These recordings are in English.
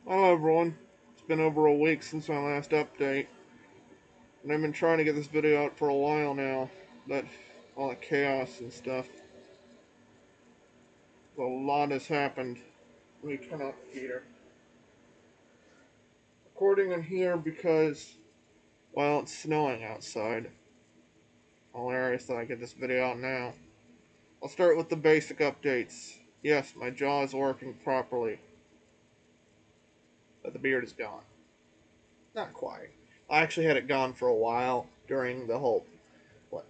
Hello everyone, it's been over a week since my last update, and I've been trying to get this video out for a while now, but all the chaos and stuff, a lot has happened. Let me turn off the heater. Recording in here because, well, it's snowing outside. Hilarious that I get this video out now. I'll start with the basic updates. Yes, my jaw is working properly, but the beard is gone. Not quite. I actually had it gone for a while during the whole, what,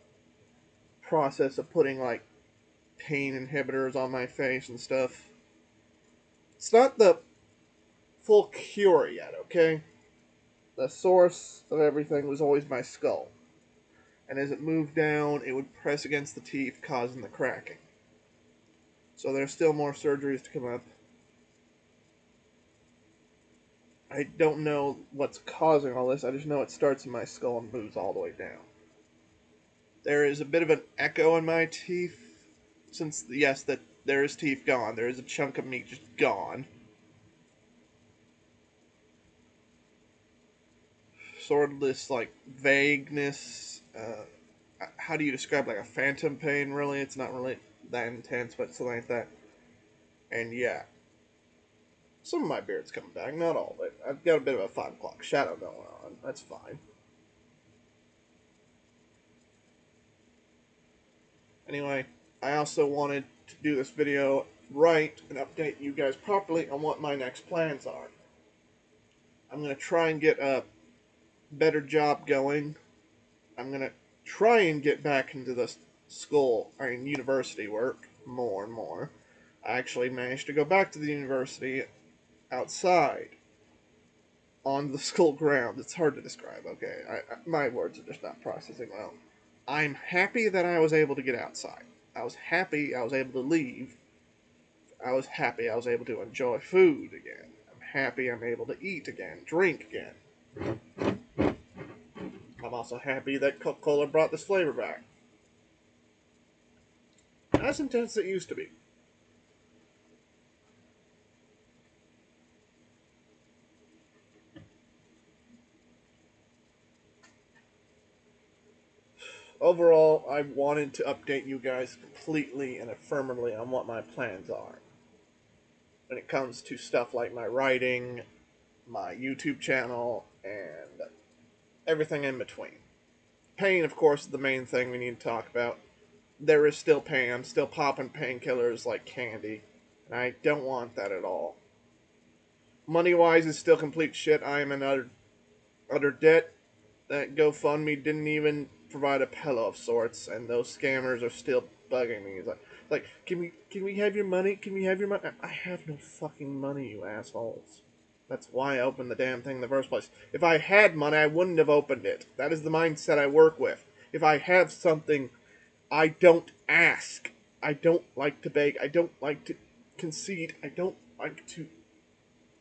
process of putting, like, pain inhibitors on my face and stuff. It's not the full cure yet, okay? The source of everything was always my skull. And as it moved down, it would press against the teeth, causing the cracking. So there's still more surgeries to come up. I don't know what's causing all this. I just know it starts in my skull and moves all the way down. There is a bit of an echo in my teeth. Since, yes, that there is teeth gone. There is a chunk of meat just gone. Sort of this, like, vagueness. How do you describe, like, a phantom pain, really? It's not really that intense, but something like that. And yeah, some of my beard's coming back, not all of it. I've got a bit of a 5 o'clock shadow going on. That's fine. Anyway, I also wanted to do this video right and update you guys properly on what my next plans are. I'm going to try and get a better job going. I'm going to try and get back into the university work more and more. I actually managed to go back to the university outside on the school ground. It's hard to describe, okay? My words are just not processing well. I'm happy that I was able to get outside. I was happy I was able to leave. I was happy I was able to enjoy food again. I'm happy I'm able to eat again, drink again. I'm also happy that Coca-Cola brought this flavor back. Not as intense as it used to be. Overall, I wanted to update you guys completely and affirmatively on what my plans are when it comes to stuff like my writing, my YouTube channel, and everything in between. Pain, of course, is the main thing we need to talk about. There is still pain. I'm still popping painkillers like candy, and I don't want that at all. Money-wise, is still complete shit. I am in utter debt. That GoFundMe didn't even provide a pillow of sorts, and those scammers are still bugging me. It's like, can we have your money? Can we have your money? I have no fucking money, you assholes. That's why I opened the damn thing in the first place. If I had money, I wouldn't have opened it. That is the mindset I work with. If I have something, I don't ask. I don't like to beg. I don't like to concede. I don't like to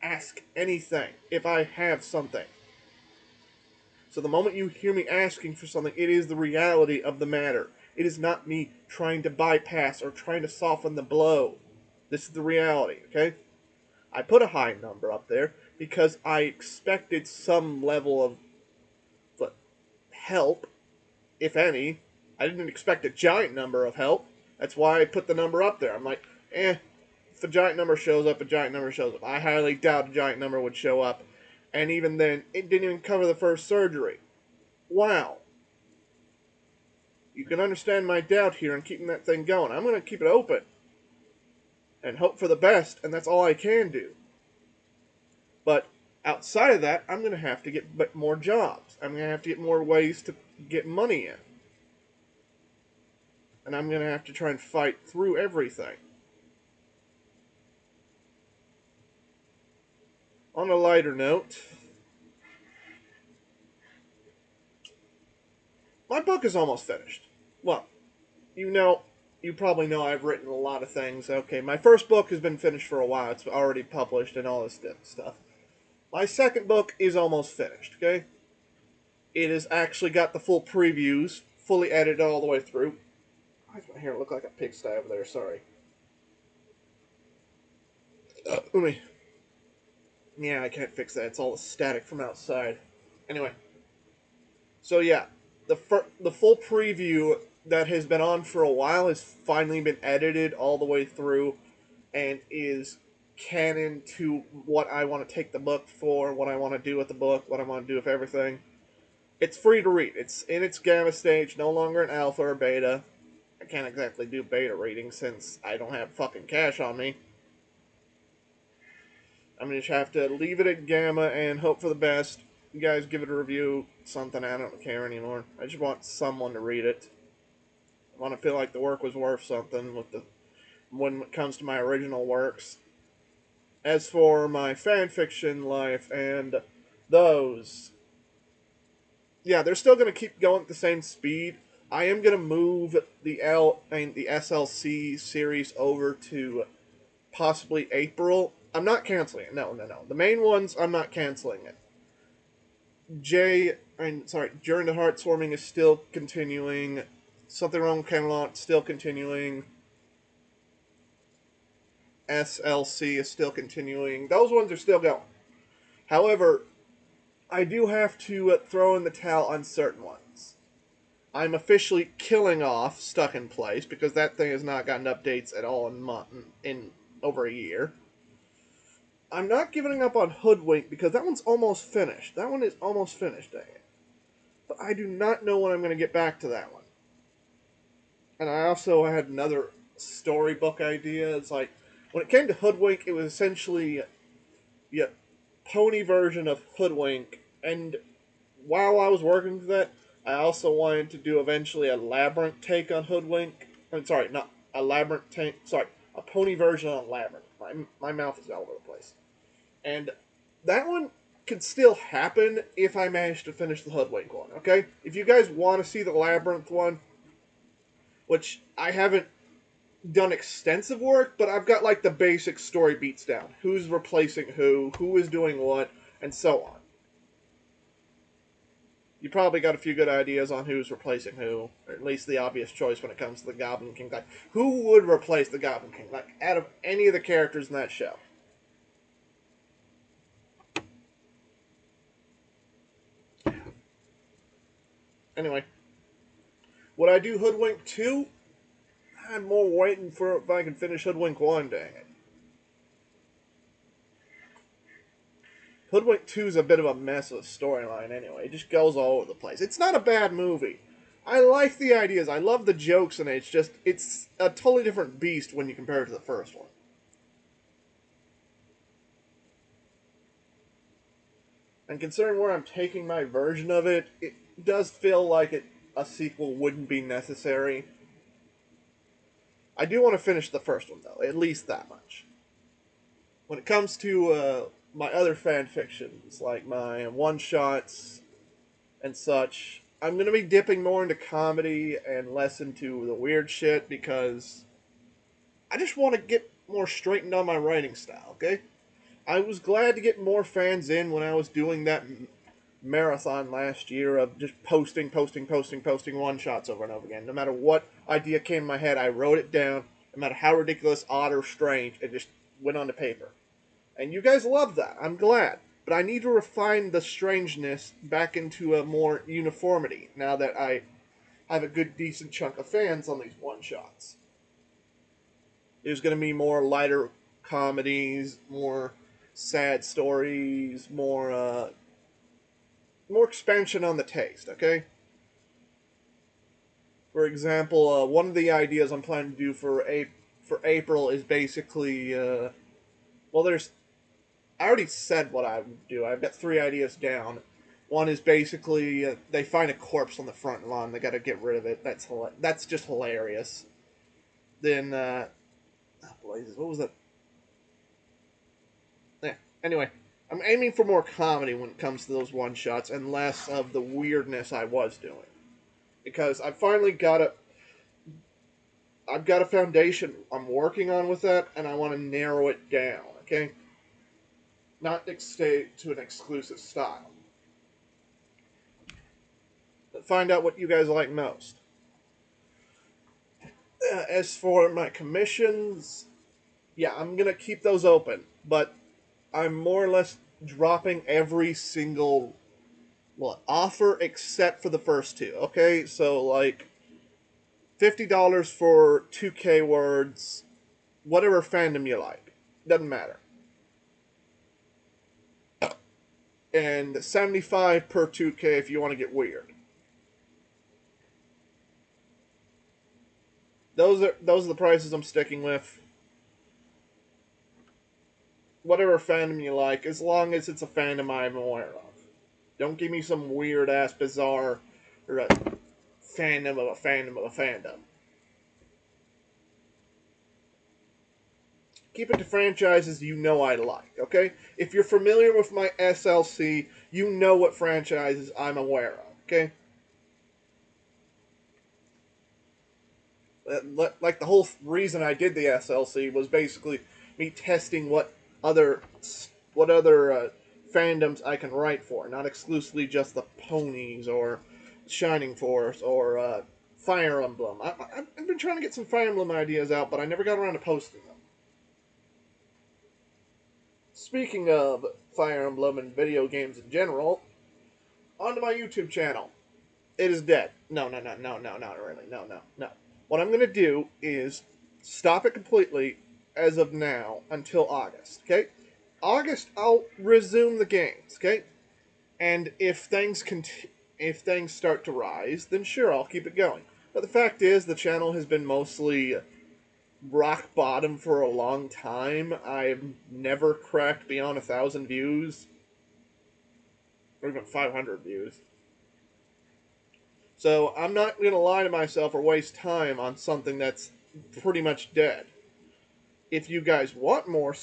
ask anything if I have something. So the moment you hear me asking for something, it is the reality of the matter. It is not me trying to bypass or trying to soften the blow. This is the reality, okay? I put a high number up there because I expected some level of help, if any. I didn't expect a giant number of help. That's why I put the number up there. I'm like, if a giant number shows up, a giant number shows up. I highly doubt a giant number would show up. And even then, it didn't even cover the first surgery. Wow. You can understand my doubt here in keeping that thing going. I'm going to keep it open and hope for the best, and that's all I can do. But outside of that, I'm going to have to get more jobs. I'm going to have to get more ways to get money in. And I'm going to have to try and fight through everything. On a lighter note, my book is almost finished. Well, you probably know I've written a lot of things. Okay, my first book has been finished for a while. It's already published and all this stuff. My second book is almost finished, okay? It has actually got the full previews, fully edited all the way through. Why does my hair look like a pigsty over there? Sorry. Let me Yeah, I can't fix that. It's all static from outside. Anyway, so yeah, the full preview that has been on for a while has finally been edited all the way through and is canon to what I want to take the book for, what I want to do with the book, what I want to do with everything. It's free to read. It's in its gamma stage, no longer an alpha or beta. I can't exactly do beta reading since I don't have fucking cash on me. I'm gonna just have to leave it at gamma and hope for the best. You guys give it a review, something, I don't care anymore. I just want someone to read it. I want to feel like the work was worth something with the when it comes to my original works. As for my fan fiction life and those, yeah, they're still going to keep going at the same speed. I am going to move the SLC series over to possibly April. I'm not canceling it. No, no, no. The main ones, I'm not canceling it. During the Heart Swarming is still continuing. Something Wrong with Camelot still continuing. SLC is still continuing. Those ones are still going. However, I do have to throw in the towel on certain ones. I'm officially killing off Stuck in Place because that thing has not gotten updates at all in over a year. I'm not giving up on Hoodwink because that one's almost finished. That one is almost finished, dang it. But I do not know when I'm going to get back to that one. And I also had another storybook idea. It's like, when it came to Hoodwink, it was essentially a pony version of Hoodwink. And while I was working for that, I also wanted to do eventually a Labyrinth take on Hoodwink. I'm sorry, not a Labyrinth take. Sorry, a pony version on Labyrinth. My mouth is all over the place. And that one could still happen if I manage to finish the Hoodwink one, okay? If you guys want to see the Labyrinth one, which I haven't done extensive work, but I've got like the basic story beats down. Who's replacing who is doing what, and so on. You probably got a few good ideas on who's replacing who, or at least the obvious choice when it comes to the Goblin King. Like, who would replace the Goblin King? Like, out of any of the characters in that show. Anyway, would I do Hoodwink 2? I'm more waiting for if I can finish Hoodwink 1, dang it. Hoodwink 2 is a bit of a mess of a storyline anyway. It just goes all over the place. It's not a bad movie. I like the ideas. I love the jokes in it. It's a totally different beast when you compare it to the first one. And considering where I'm taking my version of it, it does feel like a sequel wouldn't be necessary. I do want to finish the first one though, at least that much. When it comes to my other fan fictions, like my one shots and such, I'm going to be dipping more into comedy and less into the weird shit because I just want to get more straightened on my writing style, okay? I was glad to get more fans in when I was doing that marathon last year of just posting one shots over and over again. No matter what idea came in my head, I wrote it down. No matter how ridiculous, odd, or strange, it just went onto paper. And you guys love that. I'm glad. But I need to refine the strangeness back into a more uniformity now that I have a good, decent chunk of fans on these one shots. There's going to be more lighter comedies, more sad stories, more expansion on the taste. Okay. For example, one of the ideas I'm planning to do for April is basically well, there's I already said what I would do. I've got three ideas down. One is basically they find a corpse on the front lawn. They got to get rid of it. That's just hilarious. Then, what was that? Yeah. Anyway, I'm aiming for more comedy when it comes to those one shots and less of the weirdness I was doing because I've got a foundation I'm working on with that, and I want to narrow it down. Okay, not stay to an exclusive style. Find out what you guys like most. As for my commissions, yeah, I'm gonna keep those open, but I'm more or less dropping every single offer except for the first two. Okay, so like $50 for 2K words, whatever fandom you like, doesn't matter, and 75 per 2K if you want to get weird. Those are the prices I'm sticking with. Whatever fandom you like, as long as it's a fandom I'm aware of. Don't give me some weird ass bizarre or a fandom of a fandom of a fandom. Keep it to franchises you know I like, okay? If you're familiar with my SLC, you know what franchises I'm aware of, okay? Like the whole reason I did the SLC was basically me testing other what other fandoms I can write for, not exclusively just the ponies or Shining Force or Fire Emblem. I've been trying to get some Fire Emblem ideas out, but I never got around to posting them. Speaking of Fire Emblem and video games in general, onto my YouTube channel. It is dead. No, no, no, no, no, not really. No, no, no. What I'm going to do is stop it completely as of now until August, okay? August, I'll resume the games, okay? And if things start to rise, then sure, I'll keep it going. But the fact is, the channel has been mostly rock bottom for a long time. I've never cracked beyond 1,000 views, or even 500 views. So I'm not going to lie to myself or waste time on something that's pretty much dead. If you guys want more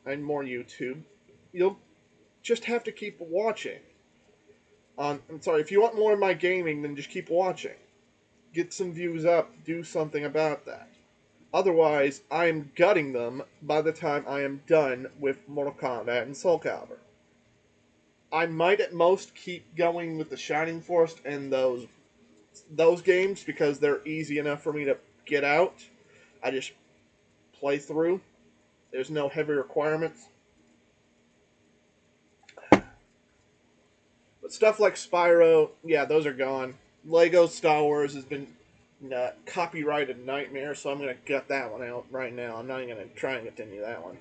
and more YouTube, you'll just have to keep watching. I'm sorry, if you want more of my gaming, then just keep watching. Get some views up, do something about that. Otherwise, I am gutting them by the time I am done with Mortal Kombat and Soul Calibur. I might at most keep going with the Shining Force and those games because they're easy enough for me to get out. I just play through. There's no heavy requirements. But stuff like Spyro, yeah, those are gone. Lego Star Wars has been copyrighted nightmare, so I'm going to gut that one out right now. I'm not even going to try and continue that one.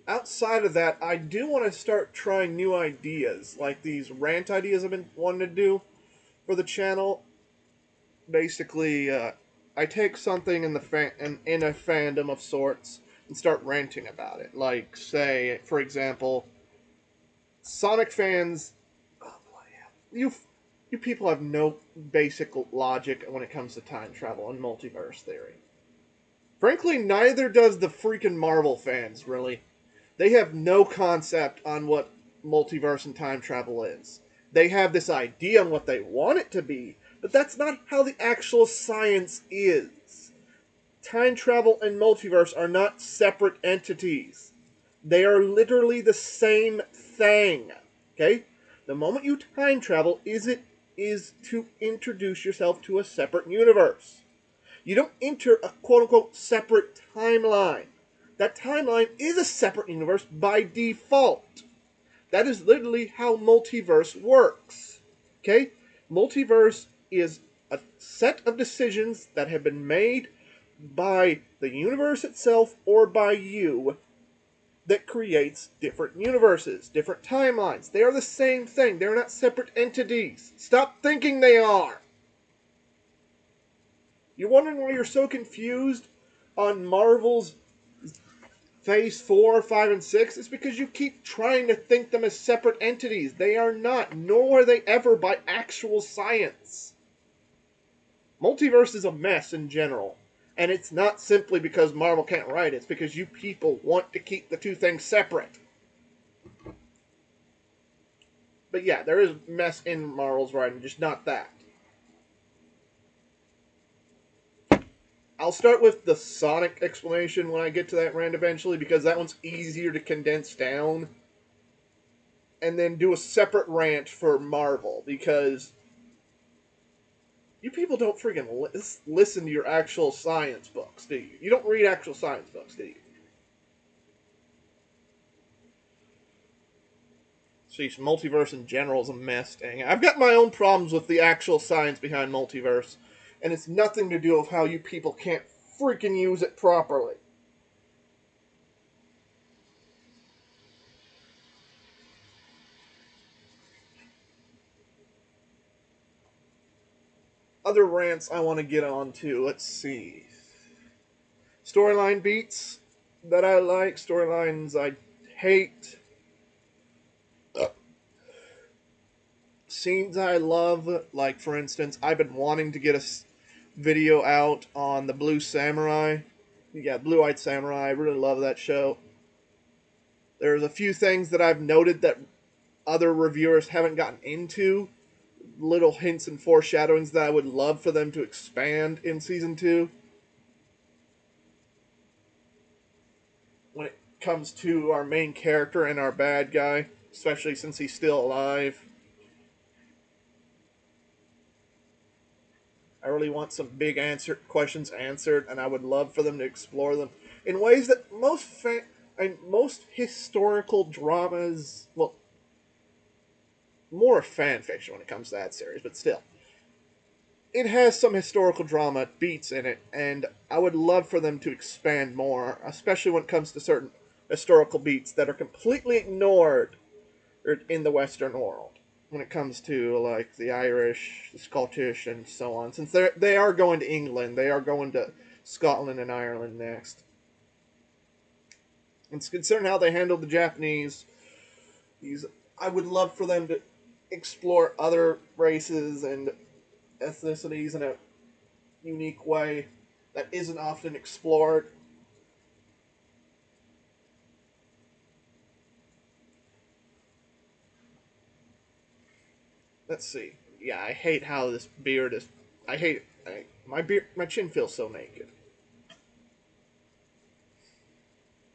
Outside of that, I do want to start trying new ideas, like these rant ideas I've been wanting to do for the channel. Basically, I take something in a fandom of sorts and start ranting about it. Like, say, for example, Sonic fans. Oh boy, you people have no basic logic when it comes to time travel and multiverse theory. Frankly, neither does the freaking Marvel fans, really. They have no concept on what multiverse and time travel is. They have this idea on what they want it to be, but that's not how the actual science is. Time travel and multiverse are not separate entities. They are literally the same thing. Okay? The moment you time travel is to introduce yourself to a separate universe. You don't enter a quote-unquote separate timeline. That timeline is a separate universe by default. That is literally how multiverse works. Okay? Multiverse is a set of decisions that have been made by the universe itself or by you that creates different universes, different timelines. They are the same thing. They're not separate entities. Stop thinking they are. You're wondering why you're so confused on Marvel's Phase 4, 5, and 6? It's because you keep trying to think them as separate entities. They are not, nor were they ever by actual science. Multiverse is a mess in general. And it's not simply because Marvel can't write it. It's because you people want to keep the two things separate. But yeah, there is mess in Marvel's writing, just not that. I'll start with the Sonic explanation when I get to that rant eventually, because that one's easier to condense down. And then do a separate rant for Marvel, because You people don't freaking listen to your actual science books, do you? You don't read actual science books, do you? Sheesh, multiverse in general is a mess, dang. I've got my own problems with the actual science behind multiverse, and it's nothing to do with how you people can't freaking use it properly. Other rants I want to get on to, let's see. Storyline beats that I like, storylines I hate, scenes I love, like for instance, I've been wanting to get a video out on the Blue Samurai. Yeah, Blue Eyed Samurai. I really love that show. There's a few things that I've noted that other reviewers haven't gotten into. Little hints and foreshadowings that I would love for them to expand in season 2. When it comes to our main character and our bad guy, especially since he's still alive. I really want some big questions answered, and I would love for them to explore them in ways that most historical dramas, well, more fan fiction when it comes to that series, but still, it has some historical drama beats in it, and I would love for them to expand more, especially when it comes to certain historical beats that are completely ignored in the Western world. When it comes to like the Irish, the Scottish, and so on, since they are going to England, they are going to Scotland and Ireland next. And considering how they handled the Japanese, I would love for them to explore other races and ethnicities in a unique way that isn't often explored. Let's see. Yeah, I hate how this beard is. I hate it. My beard, my chin feels so naked.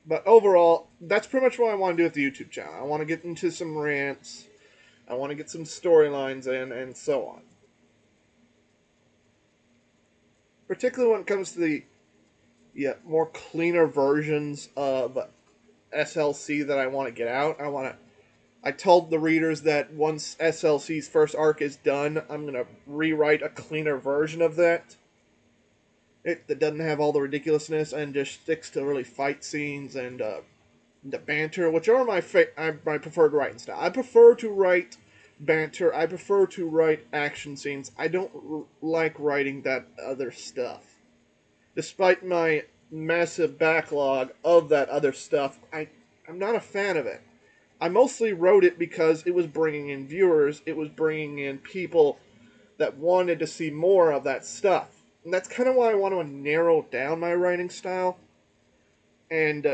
But overall, that's pretty much what I want to do with the YouTube channel. I want to get into some rants. I want to get some storylines in, and so on. Particularly when it comes to the more cleaner versions of SLC that I want to get out. I told the readers that once SLC's first arc is done, I'm gonna rewrite a cleaner version of that. That doesn't have all the ridiculousness and just sticks to really fight scenes and the banter, which are my preferred writing style. I prefer to write banter. I prefer to write action scenes. I don't like writing that other stuff. Despite my massive backlog of that other stuff, I'm not a fan of it. I mostly wrote it because it was bringing in viewers. It was bringing in people that wanted to see more of that stuff. And that's kind of why I want to narrow down my writing style. And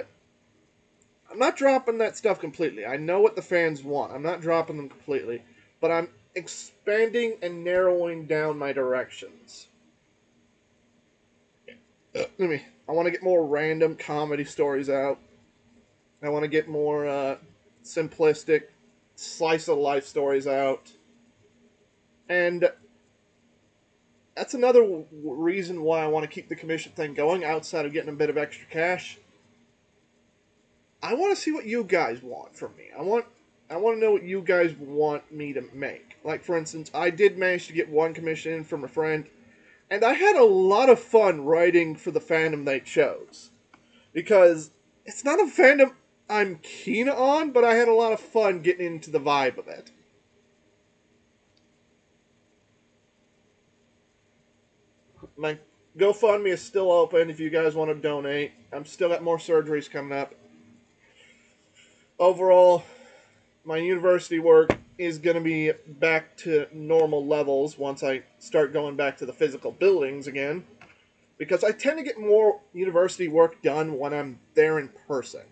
I'm not dropping that stuff completely. I know what the fans want. I'm not dropping them completely. But I'm expanding and narrowing down my directions. I want to get more random comedy stories out. I want to get more simplistic slice of life stories out. And that's another reason why I want to keep the commission thing going outside of getting a bit of extra cash. I want to see what you guys want from me. I want to know what you guys want me to make. Like for instance, I did manage to get one commission in from a friend, and I had a lot of fun writing for the fandom they chose. Because it's not a fandom I'm keen on, but I had a lot of fun getting into the vibe of it. My GoFundMe is still open if you guys want to donate. I'm still got more surgeries coming up. Overall, my university work is going to be back to normal levels once I start going back to the physical buildings again. Because I tend to get more university work done when I'm there in person.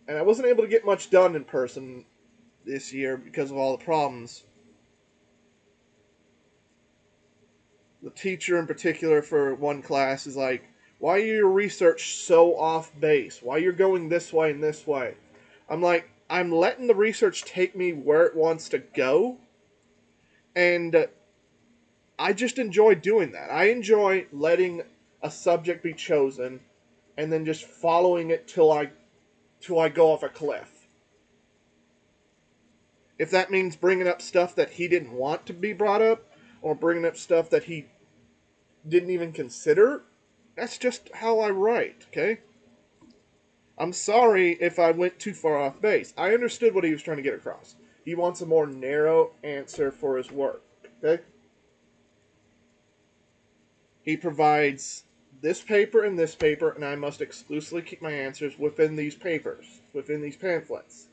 And I wasn't able to get much done in person this year because of all the problems. The teacher in particular for one class is like, why are your research so off base? Why you're going this way and this way? I'm like, I'm letting the research take me where it wants to go, And I just enjoy doing that. I enjoy letting a subject be chosen and then just following it till I go off a cliff. If that means bringing up stuff that he didn't want to be brought up, or bringing up stuff that he didn't even consider, that's just how I write, okay? I'm sorry if I went too far off base. I understood what he was trying to get across. He wants a more narrow answer for his work, okay? He provides this paper and this paper, and I must exclusively keep my answers within these papers, within these pamphlets,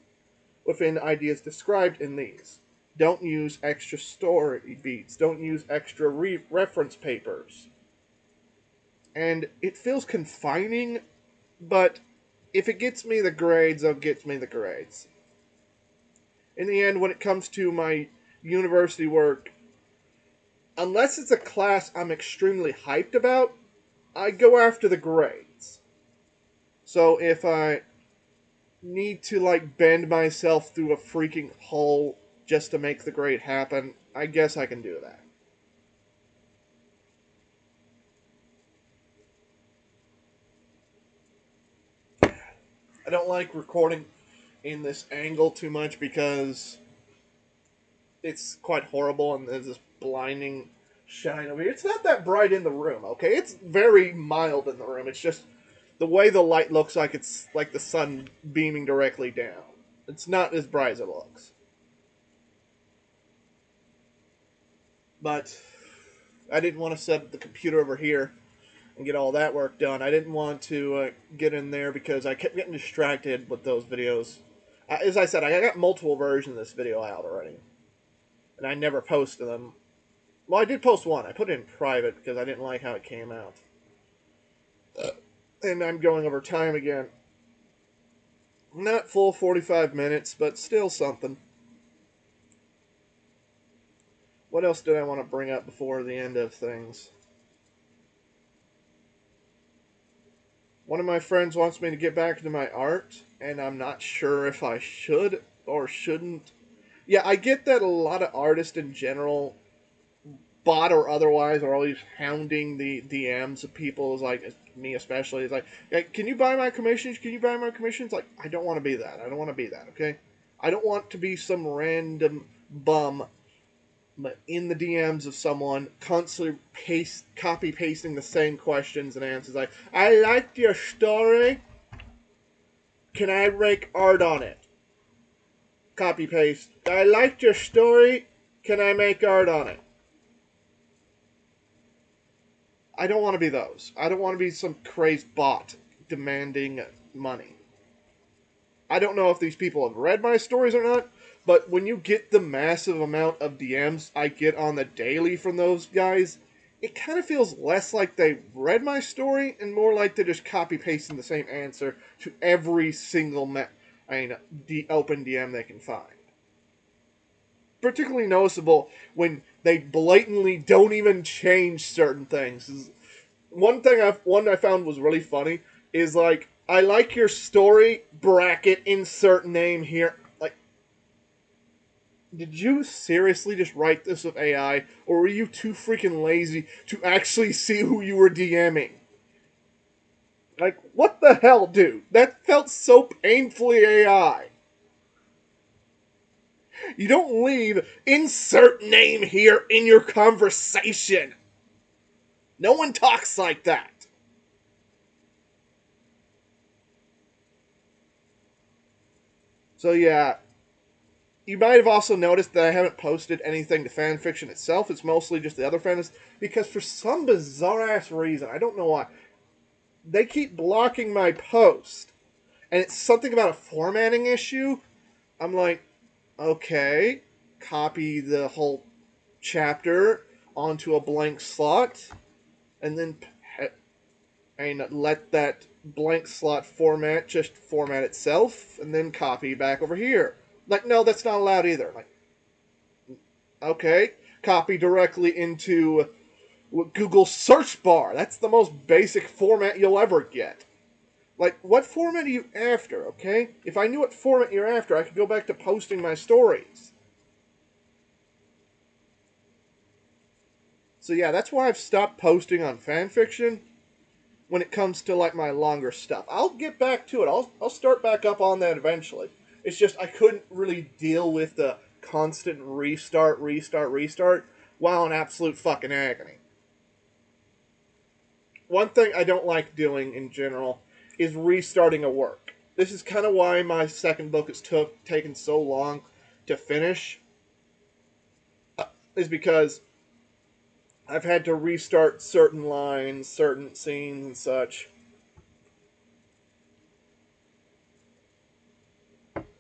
within ideas described in these. Don't use extra story beats. Don't use extra reference papers. And it feels confining, but if it gets me the grades, it gets me the grades. In the end, when it comes to my university work, unless it's a class I'm extremely hyped about, I go after the grades. So if I need to like bend myself through a freaking hole just to make the grade happen, I guess I can do that. I don't like recording in this angle too much because it's quite horrible and there's this blinding shine over here. It's not that bright in the room, okay? It's very mild in the room. It's just the way the light looks like it's like the sun beaming directly down. It's not as bright as it looks. But I didn't want to set up the computer over here and get all that work done. I didn't want to get in there because I kept getting distracted with those videos. As I said, I got multiple versions of this video out already, and I never posted them. Well, I did post one. I put it in private because I didn't like how it came out. And I'm going over time again. Not full 45 minutes, but still something. What else did I want to bring up before the end of things? One of my friends wants me to get back into my art, and I'm not sure if I should or shouldn't. Yeah, I get that a lot of artists in general, bot or otherwise, are always hounding the DMs of people, is like me especially. It's like, hey, can you buy my commissions? Can you buy my commissions? Like, I don't want to be that. I don't want to be that. Okay, I don't want to be some random bum in the DMs of someone constantly copy pasting the same questions and answers. Like, I liked your story. Can I make art on it? Copy paste. I liked your story. Can I make art on it? I don't want to be those. I don't want to be some crazed bot demanding money. I don't know if these people have read my stories or not, but when you get the massive amount of DMs I get on the daily from those guys, it kind of feels less like they read my story and more like they're just copy pasting the same answer to every single open DM they can find. Particularly noticeable when they blatantly don't even change certain things. One I found was really funny is like, I like your story, bracket, insert name here. Like, did you seriously just write this with AI, or were you too freaking lazy to actually see who you were DMing? Like, what the hell, dude? That felt so painfully AI. You don't leave insert name here in your conversation. No one talks like that. So yeah, you might have also noticed that I haven't posted anything to fanfiction itself. It's mostly just the other fans, because for some bizarre ass reason, I don't know why, they keep blocking my post. And it's something about a formatting issue. I'm like, okay, copy the whole chapter onto a blank slot, and then and let that blank slot format just format itself, and then copy back over here. Like, no, that's not allowed either. Like, okay, copy directly into Google search bar. That's the most basic format you'll ever get. Like, what format are you after, okay? If I knew what format you're after, I could go back to posting my stories. So yeah, that's why I've stopped posting on fanfiction when it comes to like my longer stuff. I'll get back to it. I'll start back up on that eventually. It's just I couldn't really deal with the constant restart while in absolute fucking agony. One thing I don't like doing in general is restarting a work. This is kind of why my second book has taken so long to finish, is because I've had to restart certain lines, certain scenes, and such.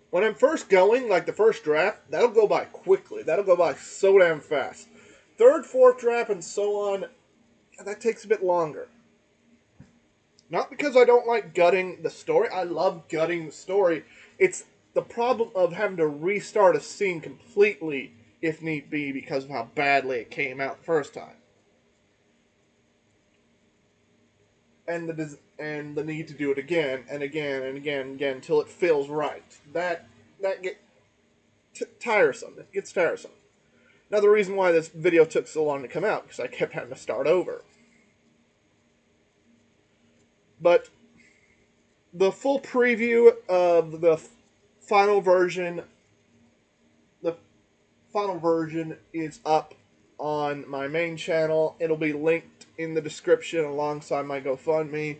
When I'm first going, like the first draft, that'll go by quickly. That'll go by so damn fast. Third, fourth draft, and so on, that takes a bit longer. Not because I don't like gutting the story. I love gutting the story. It's the problem of having to restart a scene completely, if need be, because of how badly it came out the first time. And the need to do it again and again and again and again until it feels right. That gets tiresome. It gets tiresome. Another reason why this video took so long to come out, because I kept having to start over. But the full preview of the final version, the final version is up on my main channel. It'll be linked in the description alongside my GoFundMe.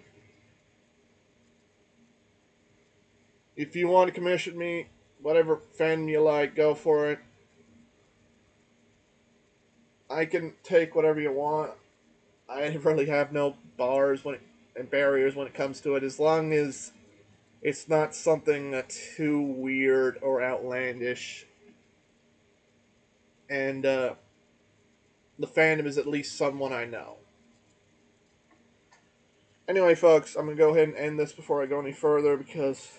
If you want to commission me, whatever fandom you like, go for it. I can take whatever you want. I really have no bars and barriers when it comes to it, as long as it's not something too weird or outlandish, and the fandom is at least someone I know. Anyway, folks, I'm going to go ahead and end this before I go any further because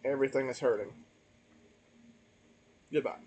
everything is hurting. Goodbye.